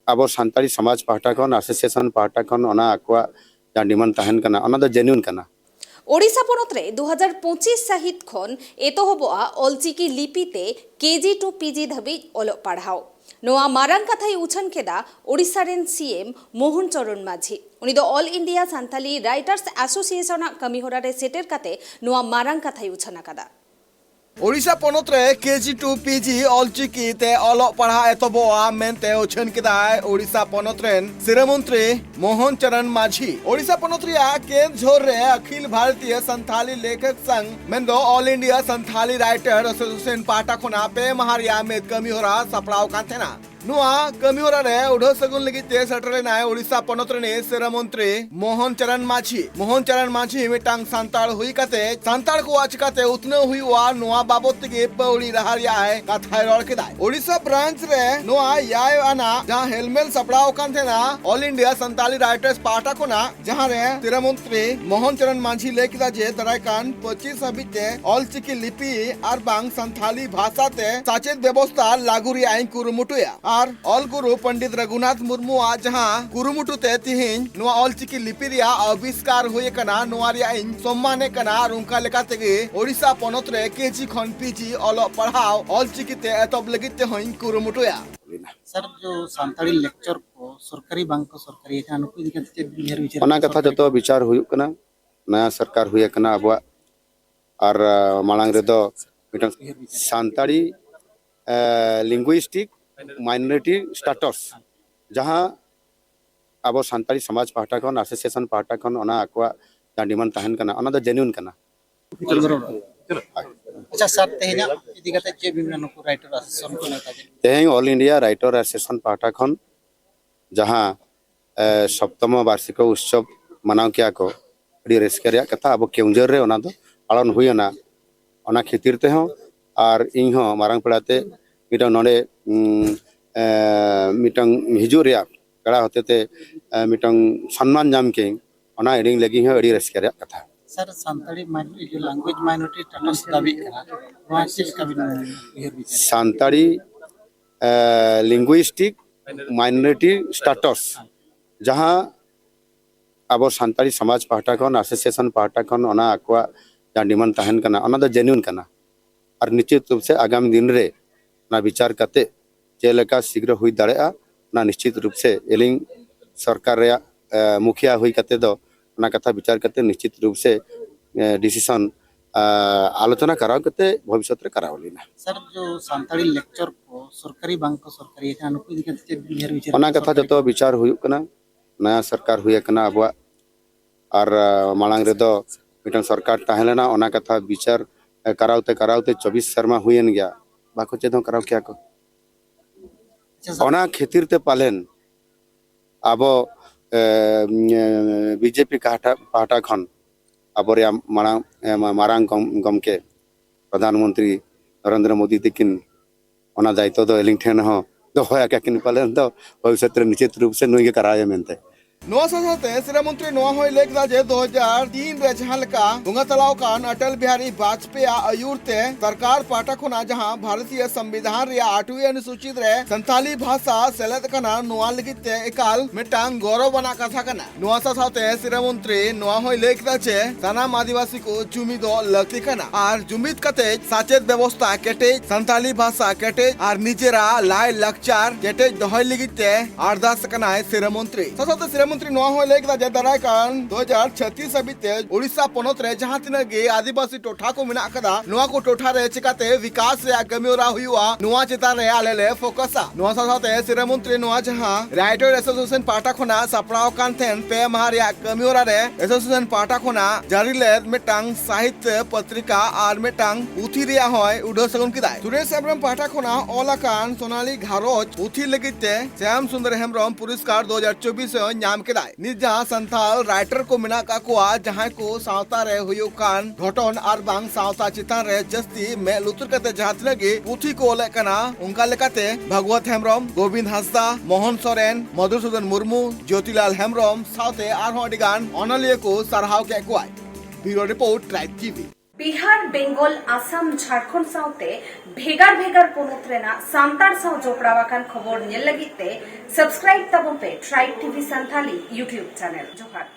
अब सानताड़ी समाज पाहटा खन एसोसिएशन पाहटा खन ओना आकवा जा डिमांड तहन कना ओना दो जेन्युइन कना। ओडिशा पनतरे 2025 साहित खन एतहबआ Ol Chiki लिपिते KG two PG Dhabi Alok पढ़ाओ नोआ मारांग कथाई उछन केदा ओडिशा रेन सीएम मोहन चरण माझी उनी दो all India Santhali writers association कमीहोरा रे सेटेर काते नोआ मारांग कथाई उछना कदा Odisha पनतरे KG two PG Ol Chiki ते अलोक पढ़ा एतबआ मेनते उछन केदाय ओडिशा पनतरेन सिरमंत्री मोहन चरण माझी ओडिशा पनतरिया केंद्र रे अखिल भारतीय संथाली लेखक संघ मेंदो all India Santali writer association पाटा खुना पे महारिया में कमी होरा सपड़ाव कांथेना नुआ कमी होरा रे उडो सगुन लगी ते सटरे नाय ओडिशा पनतरने सिरमंत्री मोहन चरण माझी मिटांग सांताल हुई काते सांताल को आचकाते उतने हुई वा नुआ बाबत के पौड़ी रहारिया है कथाय रोड केदाय ओडिशा ब्रांच रे नुआ याय आना जहां हेलमेल सपड़ाव कांथेना ऑल इंडिया संताली राइटर्स पाटा कोना जहां रे सिरमंत्री मोहन चरण माझी लेकिदा जे दरायकान 25 हबिते अलचिकी लिपि आर बांग संथाली भाषाते साचेत व्यवस्था लागुरी आइन कुरुमुटुया और ऑल गुरु पंडित रघुनाथ मुर्मू आज जहां कुरुमुटु ते तिहिन नुआ अलचिकी लिपि रिया आविष्कार हुए कना नुआ रिया इन सम्माने कना रुंका लेका तेगे ओडिशा पनत रे केजी खन पीजी अलो पढ़ाओ अलचिकी ते एतब लगिते होइन कुरुमुटुया सर जो सांताली लेक्चर को सरकारी बैंक को सरकारी एखान को इदिके चेक बिहार विचार ओना कथा जतो विचार हुई कना नया सरकार हुई कना अब और मालांग रे दो मिटन सानताड़ी लिंग्विस्टिक माइनॉरिटी स्टेटस जहां अब सानताड़ी समाज पाहटा खन एसोसिएशन पाहटा खन ओना आकवा जा डिमांड तहन कना ओना दो जेन्युइन कना। अच्छा सर तेहना इदिके चे बिमान को राइटर एसोसिएशन को नेता तेहें ऑल इंडिया राइटर एसोसिएशन पाहटा खन जहां सप्तम वार्षिक उत्सव मनाव किया को अड़ी रेस्के रे कथा अब केउंजर रे ओना दो पालन हुईना ओना खितिर ते हो और इन हो मारांग पड़ाते मिटन नोडे मिटन हिजू रे कड़ा होते ते मिटन सम्मान जाम के ओना एडिंग लगी है अड़ी रेस्के रे कथा सर सांताली जो लैंग्वेज माइनॉरिटी स्टेटस दाबी करा वहां से कभी बिहार विचार सानताड़ी लिंग्विस्टिक माइनॉरिटी स्टेटस जहां अब सानताड़ी समाज पाहटा खन एसोसिएशन पाहटा खन ओना आकवा जा डिमांड तहन कना ओना दो जेन्युइन कना और निश्चित रूप से आगामी दिन रे ना विचार करते चेलेका शीघ्र हुई दाड़ेआ ना निश्चित रूप से एलिंग सरकार रे मुखिया हुई करते दो ना कथा विचार करते निश्चित रूप से डिसीजन आलोचना कराओ करते भविष्य रे करावलीना सर जो सांताली लेक्चर को सरकारी बैंक को सरकारी एखान को इदिके चेक बिहार विचार ओना कथा जतो विचार हुई कना नया सरकार हुई कना अब और मालांग रे दो मिटन सरकार तहलेना ओना कथा विचार करावते 24 शर्मा हुईन गया बाको चेदो कराव क्या को ओना खेतिर ते पालेन अब बीजेपी पाहटा खन अब मारांग गमके प्रधानमंत्री नरेंद्र मोदी तकिन ओना दायित्व दो एलिंग ठेन हो दोया किन पालेन तो भविष्य रे निश्चित रूप से नुई कराया मेनते नोआ साथे सिरमंत्री नोआ होय लेकदा जे 2003 रे जहां लका गुंगा तलाव कान अटल बिहारी वाजपेयी आयुरते सरकार पाटा खुना जहां भारतीय संविधान रे 8वीं अनुसूचित रे संथाली भाषा सेलेद कना नोआ लगिते एकाल मिटांग गौरव बना कथा कना नोआ साथे सिरमंत्री नोआ होय लेकदा जे सनाम आदिवासी को जुमिदो लगती कना और जुमिद कते साचेत व्यवस्था केटे संथाली भाषा केटे और निजेरा लाय लक्चार केटे दहय लगिते अरदास कना सिरमंत्री साथे मंत्री नोआ हो लेकदा जे दरायकान 2036 हबिते ओडिशा पनत रे जहां तिना गे आदिवासी टोठा को मिना कदा नोआ को टोठा रे चिकाते विकास रे कमियोरा हुआ नोआ चिता रे आलेले फोकसा नोआ साथे सिर मंत्री नोआ जहां राइटर एसोसिएशन पाटा खुना सपड़ाव कांथेन पे महारिया कमियोरा रे एसोसिएशन पाटा खुना जारी ले मिटांग साहित्य पत्रिका और मिटांग उथी रिया होय उडो सगुन किदाय सुरेश हेम्ब्रम पाटा खुना ओलाकान सोनाली घारोज उथी लगिते श्याम सुंदर हेम्ब्रम पुरस्कार 2024 नाम केदाय निजा संथाल राइटर को मिना का कुआ जहां को सावता रे हुयो कान घटन और बांग सावता चितान रे जस्ती में लुतुर कते जहात लगे पुथी को ले कना उनका लेकाते भगवत हेम्ब्रम गोविंद हांसदा मोहन सोरेन मधुसूदन मुर्मू ज्योतिलाल हेम्ब्रम सावते आर अडिगान अनलिय को सरहाव के कुआय bureau report tribe TV. Bihar Bengal Assam Jharkhand साउते भेगार भेगार पोनोत रेना सांतार साउ जोपड़ावाकान खबर नेल लगिते सब्सक्राइब तबन पे tribe TV Santali YouTube channel जोहार।